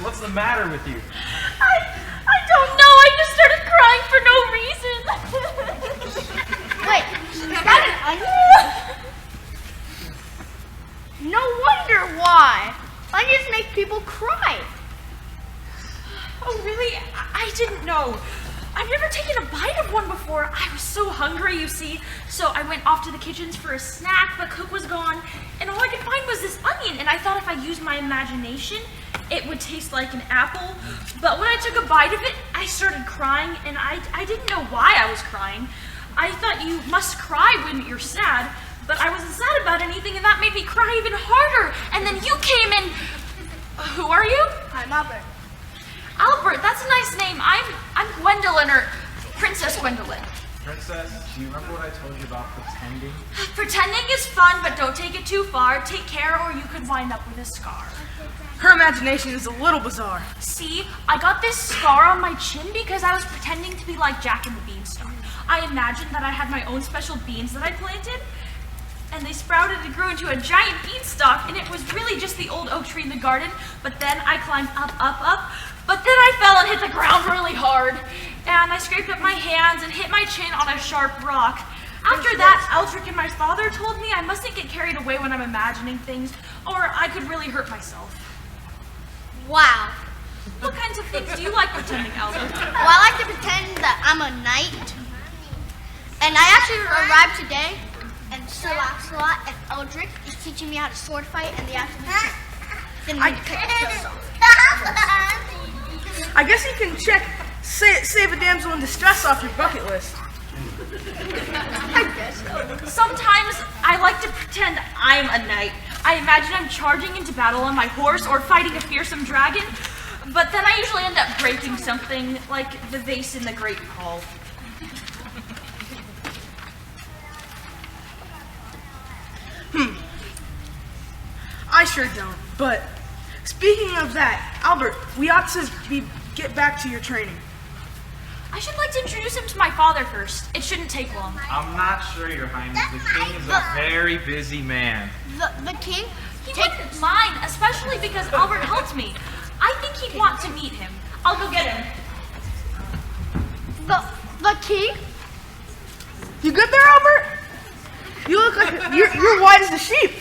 what's the matter with you? I don't know. I just started crying for no reason. Wait, is that an onion? No wonder why. Onions make people cry. Oh, really? I didn't know. I've never taken a bite of one before. I was so hungry, you see. So I went off to the kitchens for a snack, but Cook was gone, and all I could find was this onion, and I thought if I used my imagination, it would taste like an apple. But when I took a bite of it, I started crying, and I didn't know why I was crying. I thought you must cry when you're sad, but I wasn't sad about anything, and that made me cry even harder. And then you came in. Who are you? I'm Albert. Albert, that's a nice name. I'm Gwendolyn, or Princess Gwendolyn. Princess, do you remember what I told you about pretending? Pretending is fun, but don't take it too far. Take care or you could wind up with a scar. Her imagination is a little bizarre. See, I got this scar on my chin because I was pretending to be like Jack and the Beanstalk. I imagined that I had my own special beans that I planted, and they sprouted and grew into a giant beanstalk, and it was really just the old oak tree in the garden, but then I climbed up, but then I fell and hit the ground really hard, and I scraped up my hands and hit my chin on a sharp rock. After that, Eldrick and my father told me I mustn't get carried away when I'm imagining things, or I could really hurt myself. Wow. What kinds of things do you like pretending, Albert? Well, I like to pretend that I'm a knight. And I actually arrived today, and Sir Lancelot and Eldrick is teaching me how to sword fight, and they asked me to cut themselves off. I guess you can check save a damsel in distress off your bucket list. I guess so. Sometimes I like to pretend I'm a knight. I imagine I'm charging into battle on my horse or fighting a fearsome dragon, but then I usually end up breaking something, like the vase in the Great Hall. I sure don't. But speaking of that, Albert, we ought to get back to your training. I should like to introduce him to my father first. It shouldn't take long. I'm not sure, Your Highness. The king is a very busy man. The king? He wouldn't mind, especially because Albert helped me. I think he'd want to meet him. I'll go get him. The king? You good there, Albert? You look like you're white as a sheep.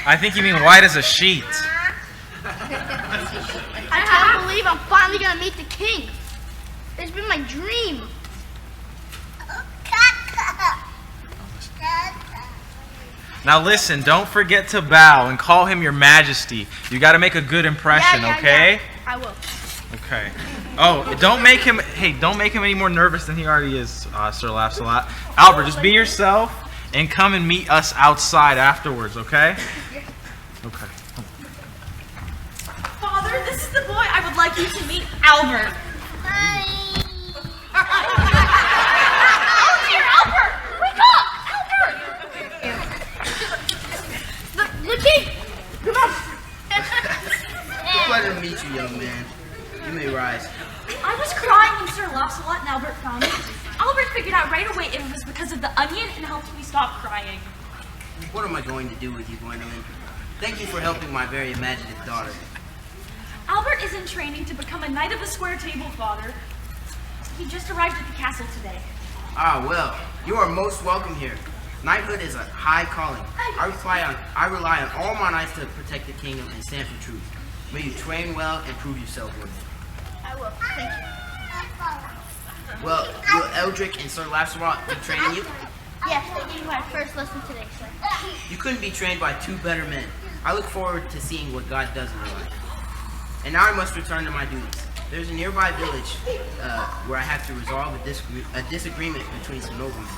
I think you mean white as a sheet. I can't believe I'm finally gonna meet the king. It's been my dream. Now listen, don't forget to bow and call him your majesty. You gotta make a good impression, okay? Yeah. I will. Okay. Oh, don't make him any more nervous than he already is, Sir Lancelot. Albert, just be yourself and come and meet us outside afterwards, okay? Okay. Father, this is the boy I would like you to meet, Albert. Oh dear, Albert! Wake up! Albert! The king! Come on! Pleasure to meet you, young man. You may rise. I was crying when Sir Lancelot and Albert found me. Albert figured out right away it was because of the onion and helped me stop crying. What am I going to do with you, Gwendolyn? Thank you for helping my very imaginative daughter. Albert is in training to become a Knight of the Square Table, Father. He just arrived at the castle today. Ah, well, you are most welcome here. Knighthood is a high calling. I rely on all my knights to protect the kingdom and stand for truth. May you train well and prove yourself worthy. I will. Thank you. Well, will Eldrick and Sir Lancelot be training you? Yes, they gave me my first lesson today, sir. You couldn't be trained by two better men. I look forward to seeing what God does in your life. And now I must return to my duties. There's a nearby village where I have to resolve a disagreement between some noblemen.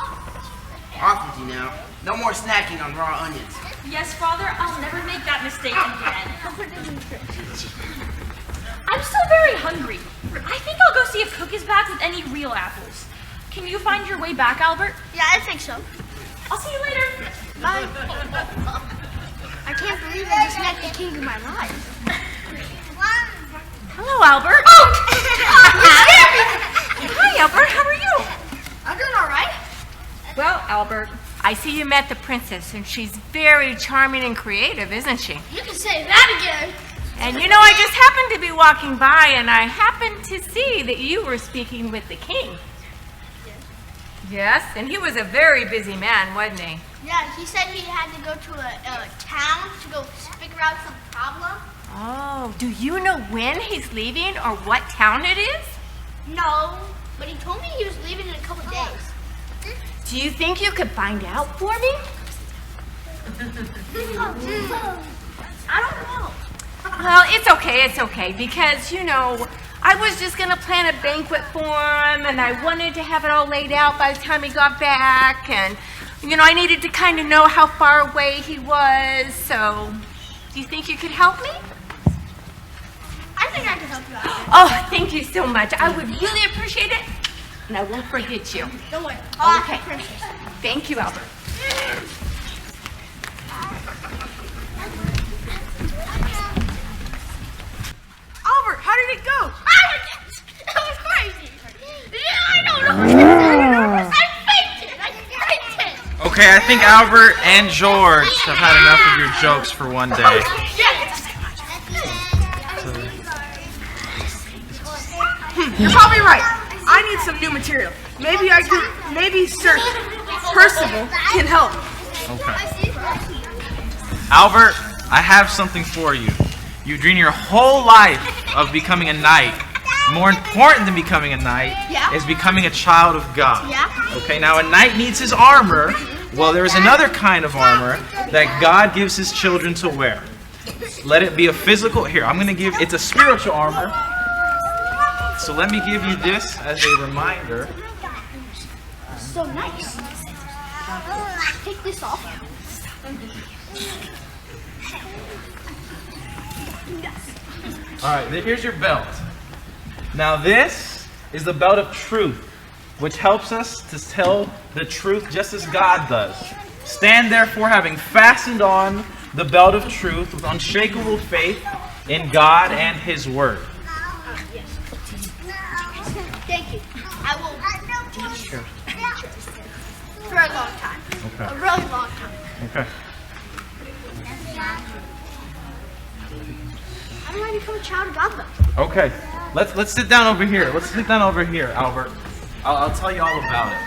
Off with you now. No more snacking on raw onions. Yes, Father, I'll never make that mistake again. I'm still very hungry. I think I'll go see if Cook is back with any real apples. Can you find your way back, Albert? Yeah, I think so. I'll see you later. Bye. I can't believe I just met the king of my life. Hello, Albert. Oh! Hi, Albert. How are you? I'm doing all right. Well, Albert, I see you met the princess, and she's very charming and creative, isn't she? You can say that again. And you know, I just happened to be walking by and I happened to see that you were speaking with the king. Yes, and he was a very busy man, wasn't he? Yeah, he said he had to go to a town to go figure out some problem. Oh, do you know when he's leaving or what town it is? No, but he told me he was leaving in a couple days. Do you think you could find out for me? I don't know. Well, it's okay, because, you know, I was just going to plan a banquet for him, and I wanted to have it all laid out by the time he got back, and, you know, I needed to kind of know how far away he was, so do you think you could help me? I think I can help you out. Oh, thank you so much. I would really appreciate it, and I won't forget you. Don't worry. Okay. Thank you, Albert. Albert, how did it go? That was crazy. Yeah, I don't know. I fainted. Okay, I think Albert and George have had enough of your jokes for one day. You're probably right. I need some new material. Maybe Sir Percival can help. Okay. Albert, I have something for you. You dream your whole life of becoming a knight. More important than becoming a knight is becoming a child of God. Yeah. Okay, now a knight needs his armor. Well, there is another kind of armor that God gives his children to wear. Let it be a physical, here, it's a spiritual armor. So let me give you this as a reminder. So nice. Take this off. Alright, here's your belt. Now this is the belt of truth, which helps us to tell the truth just as God does. Stand therefore having fastened on the belt of truth with unshakable faith in God and His Word. Thank you. I will teach you for a long time. Okay. A really long time. Okay. How do I become a child of God though? Okay. Let's sit down over here. Let's sit down over here, Albert. I'll tell you all about it.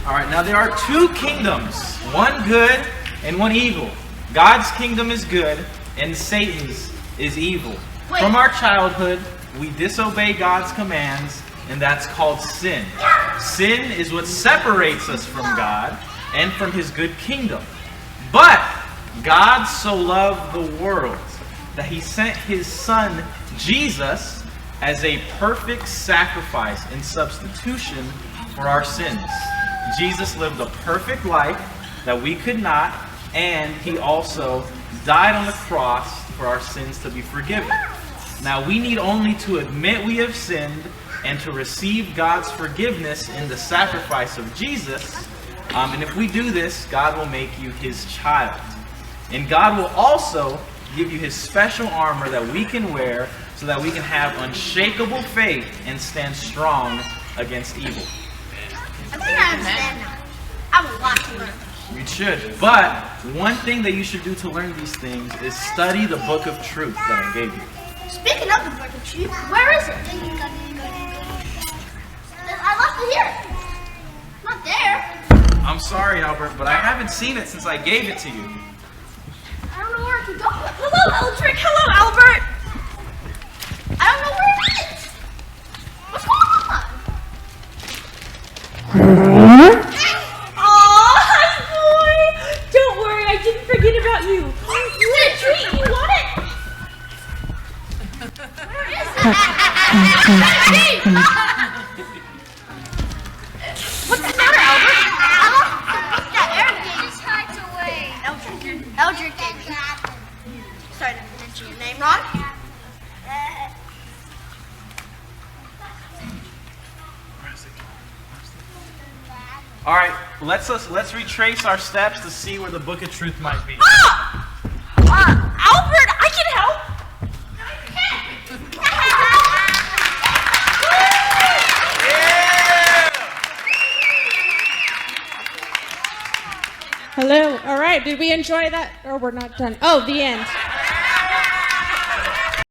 Alright, now there are two kingdoms. One good and one evil. God's kingdom is good and Satan's is evil. From our childhood, we disobey God's commands, and that's called sin. Sin is what separates us from God and from His good kingdom. But God so loved the world that He sent His Son, Jesus, as a perfect sacrifice and substitution for our sins. Jesus lived a perfect life that we could not, and He also died on the cross for our sins to be forgiven. Now we need only to admit we have sinned and to receive God's forgiveness in the sacrifice of Jesus. And if we do this, God will make you His child. And God will also give you His special armor that we can wear so that we can have unshakable faith and stand strong against evil. I think I understand now. I will watch you. You should. But one thing that you should do to learn these things is study the book of truth that I gave you. Speaking of the book of truth, where is it? I left it here. Not there. I'm sorry, Albert, but I haven't seen it since I gave it to you. I don't know where it could go. Hello, Eldrick. Hello, Albert. I don't know where it is. What's going on? Aw, hi, boy. Don't worry, I didn't forget about you. You want a treat? You want it? Where is it? What's the matter, Albert? I lost the book that Eric gave me. Eldrick gave me. Sorry to mention your name wrong. All right, let's retrace our steps to see where the book of truth might be. Albert, I can help. Hello. All right. Did we enjoy that? Or we're not done. Oh, the end.